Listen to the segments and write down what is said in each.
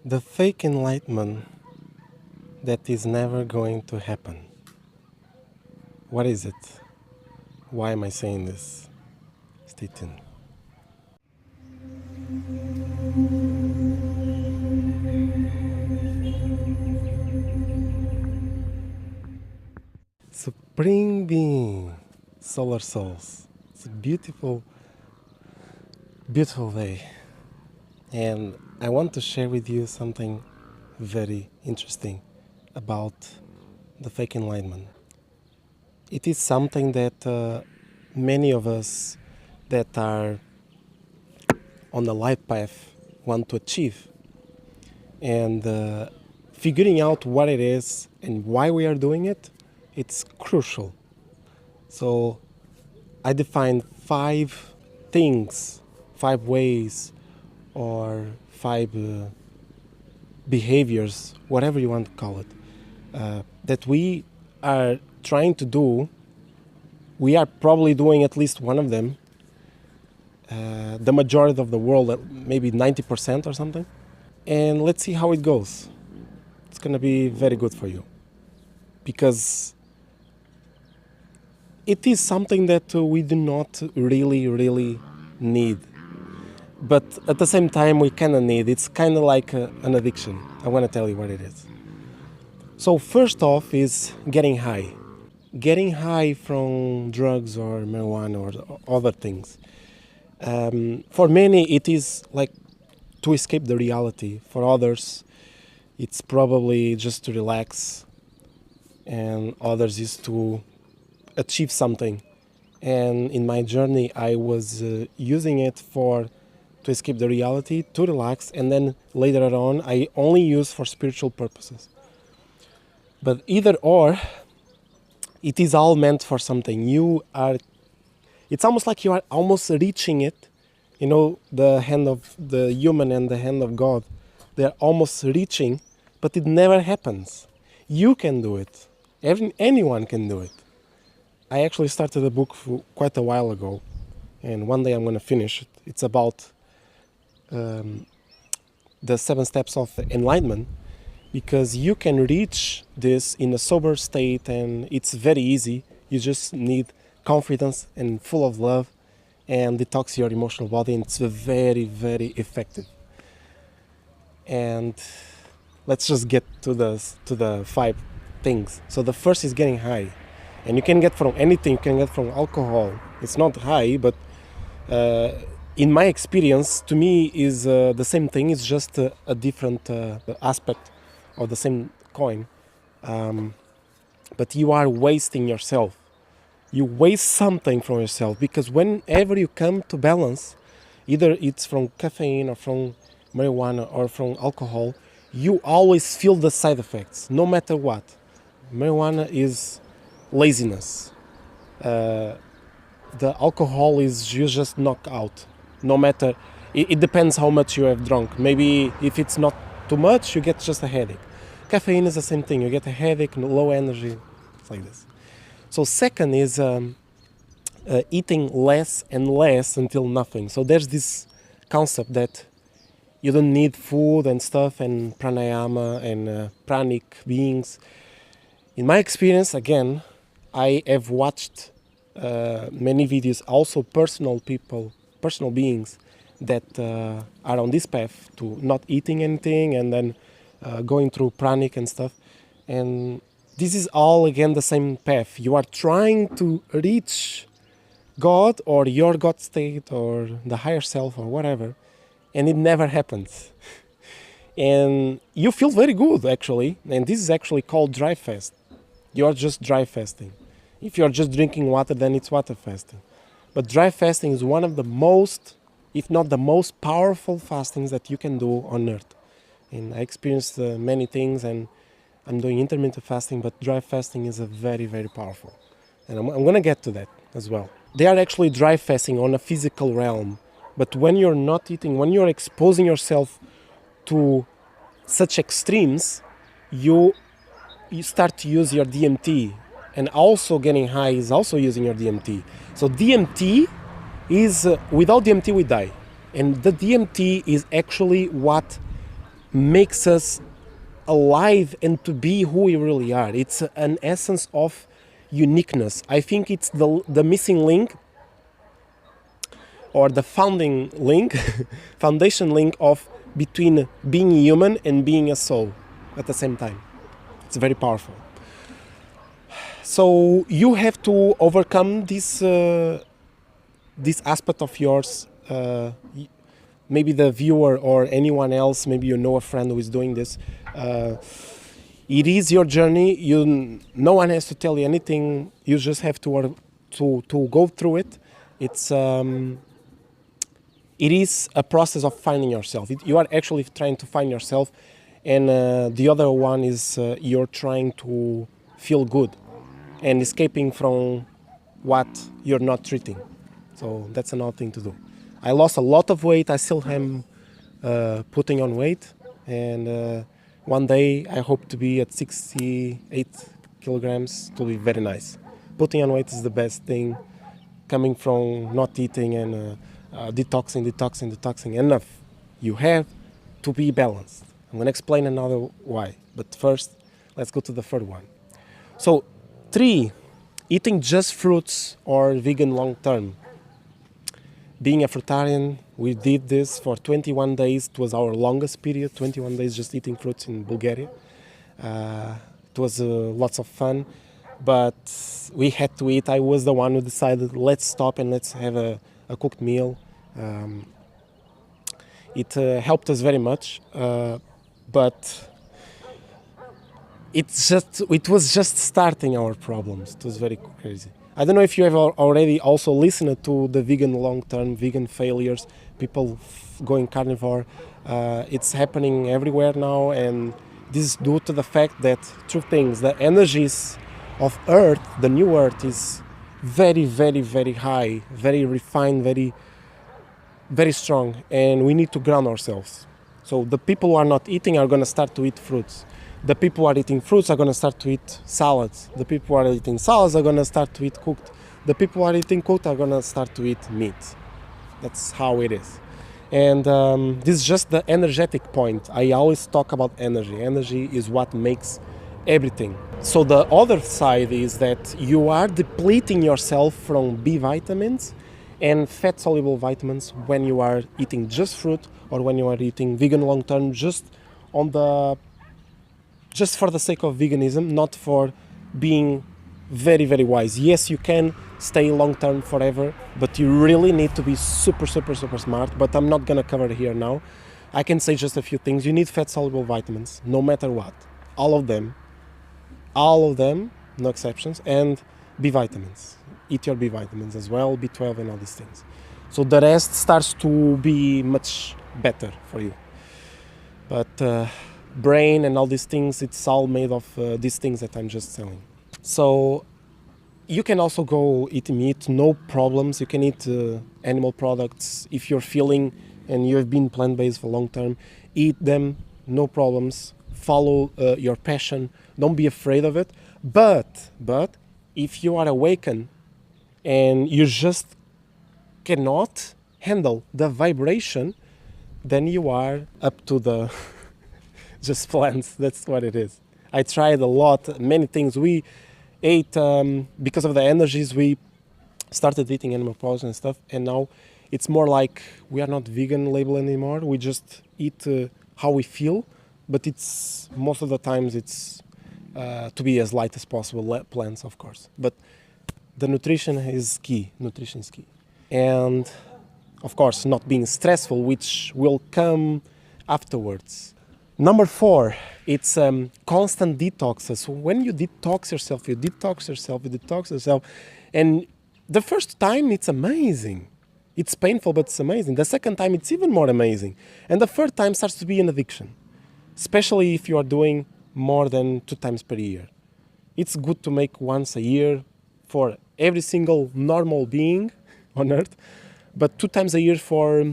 The fake enlightenment that is never going to happen. What is it? Why am I saying this? Stay tuned. Supreme Being, Solar Souls. It's a beautiful, beautiful day. And I want to share with you something very interesting about the fake enlightenment. It is something that many of us that are on the light path want to achieve. And figuring out what it is and why we are doing it, it's crucial. So I defined 5 things, 5 ways, or 5 behaviors, whatever you want to call it, that we are trying to do. We are probably doing at least one of them. The majority of the world, maybe 90% or something. And let's see how it goes. It's going to be very good for you. Because it is something that we do not really need. But at the same time, we kind of need. It's kind of like an addiction. I want to tell you what it is. So first off is getting high. Getting high from drugs or marijuana or other things. For many, it is like to escape the reality. For others, it's probably just to relax. And others is to achieve something. And in my journey, I was using it to escape the reality, to relax, and then later on, I only use for spiritual purposes. But either or, it is all meant for something. It's almost like you are almost reaching it. You know, the hand of the human and the hand of God, they're almost reaching, but it never happens. You can do it. Anyone can do it. I actually started a book quite a while ago, and one day I'm going to finish it. It's about the 7 steps of enlightenment, because you can reach this in a sober state, and it's very easy. You just need confidence and full of love, and detox your emotional body, and it's very effective. And let's just get to the 5 things. So the first is getting high, and you can get from anything. You can get from alcohol. It's not high, but in my experience, to me, is the same thing. It's just a different aspect of the same coin. But you are wasting yourself. You waste something from yourself, because whenever you come to balance, either it's from caffeine or from marijuana or from alcohol, you always feel the side effects, no matter what. Marijuana is laziness. The alcohol is you just knock out. No matter, it depends how much you have drunk. Maybe if it's not too much, you get just a headache. Caffeine is the same thing. You get a headache, low energy. It's like this. So second is eating less and less until nothing. So there's this concept that you don't need food and stuff and pranayama and pranic beings. In my experience, again, I have watched many videos, also personal beings that are on this path to not eating anything and then going through pranic and stuff. And this is all, again, the same path. You are trying to reach God or your God state or the higher self or whatever, and it never happens. And you feel very good, actually. And this is actually called dry fast. You are just dry fasting. If you are just drinking water, then it's water fasting. But dry fasting is one of the most, if not the most powerful fastings that you can do on earth. And I experienced many things, and I'm doing intermittent fasting, but dry fasting is a very powerful. And I'm going to get to that as well. They are actually dry fasting on a physical realm. But when you're not eating, when you're exposing yourself to such extremes, you start to use your DMT. And also getting high is also using your DMT. So DMT is, without DMT we die. And the DMT is actually what makes us alive and to be who we really are. It's an essence of uniqueness. I think it's the missing link, or the founding link, foundation link of between being human and being a soul at the same time. It's very powerful. So you have to overcome this aspect of yours. Maybe the viewer or anyone else, maybe you know a friend who is doing this. It is your journey. No one has to tell you anything. You just have to go through it. It is a process of finding yourself. You are actually trying to find yourself, and the other one is you're trying to feel good and escaping from what you're not treating. So that's another thing to do. I lost a lot of weight. I still am putting on weight, and one day I hope to be at 68 kilograms. To be very nice. Putting on weight is the best thing, coming from not eating and detoxing. Enough. You have to be balanced. I'm going to explain another why. But first, let's go to the third one. So, 3, eating just fruits or vegan long term. Being a fruitarian, we did this for 21 days. It was our longest period, 21 days just eating fruits in Bulgaria. It was lots of fun, but we had to eat. I was the one who decided, let's stop and let's have a cooked meal. It helped us very much, but it was just starting our problems. It was very crazy. I don't know if you have already also listened to the vegan long-term, vegan failures, people going carnivore. It's happening everywhere now, and this is due to the fact that two things: the energies of Earth, the new Earth, is very, very, very high, very refined, very, very strong, and we need to ground ourselves. So the people who are not eating are going to start to eat fruits. The people who are eating fruits are going to start to eat salads. The people who are eating salads are going to start to eat cooked. The people who are eating cooked are going to start to eat meat. That's how it is. And this is just the energetic point. I always talk about energy. Energy is what makes everything. So the other side is that you are depleting yourself from B vitamins and fat-soluble vitamins when you are eating just fruit or when you are eating vegan long-term just for the sake of veganism, not for being very, very wise. Yes, you can stay long-term forever, but you really need to be super, super, super smart. But I'm not going to cover it here now. I can say just a few things. You need fat-soluble vitamins, no matter what. All of them, no exceptions, and B vitamins. Eat your B vitamins as well, B12 and all these things. So the rest starts to be much better for you. But brain and all these things, it's all made of these things that I'm just selling. So you can also go eat meat, no problems. You can eat animal products if you're feeling and you have been plant-based for a long time. Eat them, no problems. Follow your passion. Don't be afraid of it. But if you are awakened and you just cannot handle the vibration, then you are up to the just plants. That's what it is. I tried a lot, many things. We ate, because of the energies, we started eating animal products and stuff, and now it's more like we are not vegan label anymore. We just eat how we feel, but it's most of the times it's to be as light as possible, plants of course. But the nutrition is key. Nutrition is key. And of course not being stressful, which will come afterwards. Number 4, it's constant detoxes. So when you detox yourself, and the first time it's amazing. It's painful, but it's amazing. The second time it's even more amazing. And the third time starts to be an addiction, especially if you are doing more than 2 times per year. It's good to make once a year for every single normal being on earth, but 2 times a year for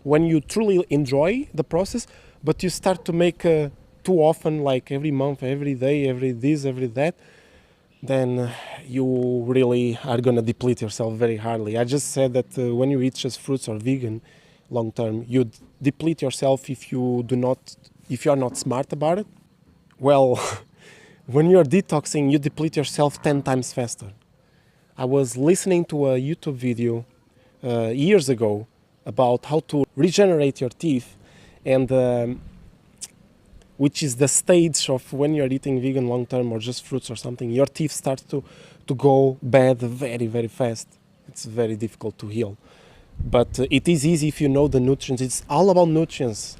when you truly enjoy the process. But you start to make too often, like every month, every day, every this, every that, then you really are going to deplete yourself very hardly. I just said that when you eat just fruits or vegan long term, you deplete yourself if you do not if you're not smart about it, well, when you're detoxing, you deplete yourself 10 times faster. I was listening to a YouTube video years ago about how to regenerate your teeth, and which is the stage of when you're eating vegan long term or just fruits or something, your teeth start to go bad very, very fast. It's very difficult to heal. But it is easy if you know the nutrients. It's all about nutrients,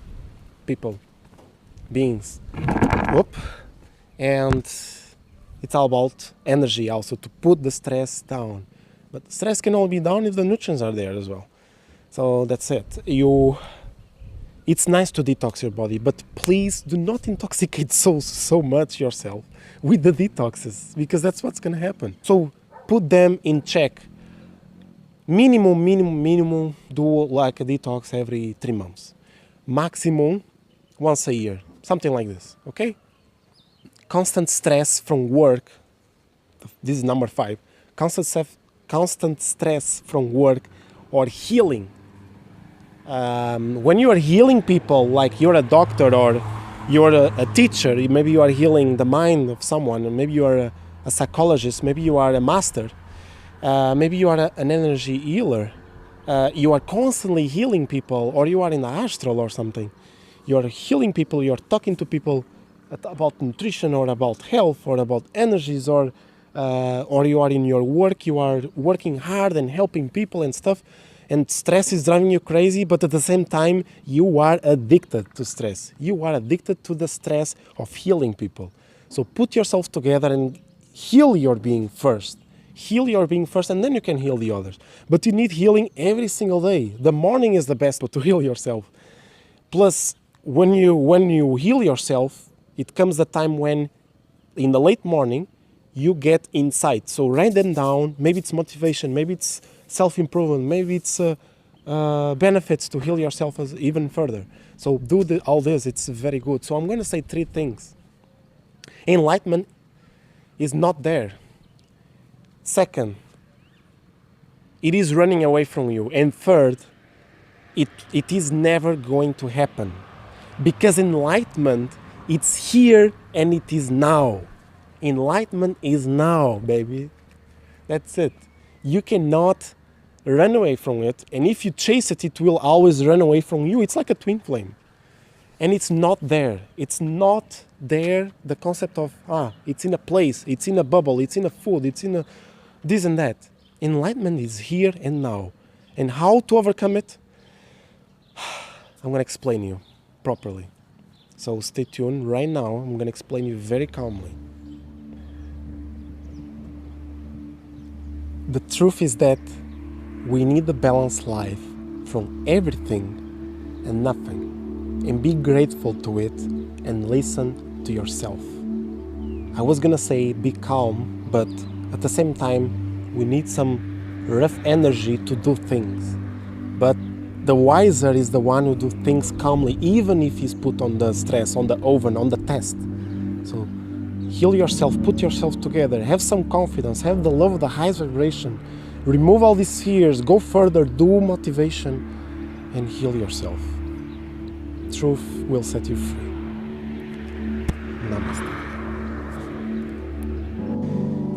people, beings. Whoop. And it's all about energy also, to put the stress down. But stress can only be down if the nutrients are there as well. So that's it. It's nice to detox your body, but please do not intoxicate so much yourself with the detoxes, because that's what's going to happen. So put them in check. Minimum, do like a detox every 3 months. Maximum, once a year. Something like this, okay? Constant stress from work. This is number 5. Constant stress from work or healing. When you are healing people, like you're a doctor or you're a teacher, maybe you are healing the mind of someone, or maybe you are a psychologist, maybe you are a master, maybe you are an energy healer. You are constantly healing people, or you are in the astral or something. You are healing people, you are talking to people about nutrition or about health or about energies, or you are in your work, you are working hard and helping people and stuff, and stress is driving you crazy, but at the same time you are addicted to stress. You are addicted to the stress of healing people. So put yourself together and heal your being first. Heal your being first, and then you can heal the others. But you need healing every single day. The morning is the best to heal yourself. Plus, when you heal yourself, it comes the time when, in the late morning, you get insight. So write them down. Maybe it's motivation, maybe it's self-improvement, maybe it's benefits to heal yourself even further. So do all this, it's very good. So I'm going to say 3 things. Enlightenment is not there. Second, it is running away from you. And third, it is never going to happen. Because enlightenment, it's here and it is now. Enlightenment is now, baby. That's it. You cannot run away from it, and if you chase it, it will always run away from you. It's like a twin flame. And it's not there. It's not there, the concept of, it's in a place, it's in a bubble, it's in a food, it's in a this and that. Enlightenment is here and now. And how to overcome it? I'm going to explain you properly. So stay tuned. Right now, I'm going to explain you very calmly. The truth is that we need a balanced life from everything and nothing, and be grateful to it and listen to yourself. I was gonna say be calm, but at the same time we need some rough energy to do things. But the wiser is the one who do things calmly, even if he's put on the stress, on the oven, on the test. So heal yourself, put yourself together, have some confidence, have the love of the highest vibration, remove all these fears, go further, do motivation, and heal yourself. Truth will set you free. Namaste.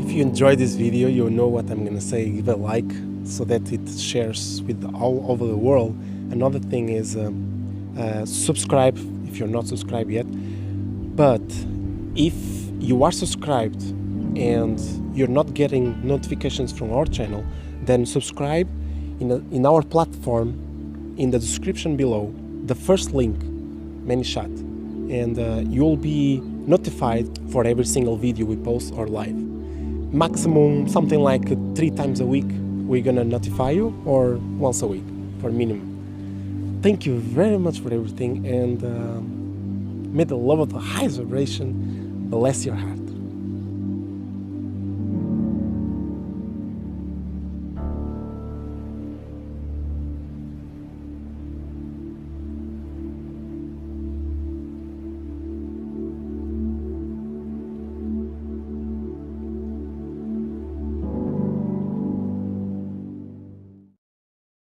If you enjoyed this video, you know what I'm gonna say. Give a like so that it shares with all over the world. Another thing is subscribe if you're not subscribed yet. But if you are subscribed and you're not getting notifications from our channel, then subscribe in our platform. In the description below, the first link, Manishat, and you'll be notified for every single video we post or live. Maximum something like 3 times a week we're gonna notify you, or once a week for minimum. Thank you very much for everything, and may the love of the highest vibration bless your heart.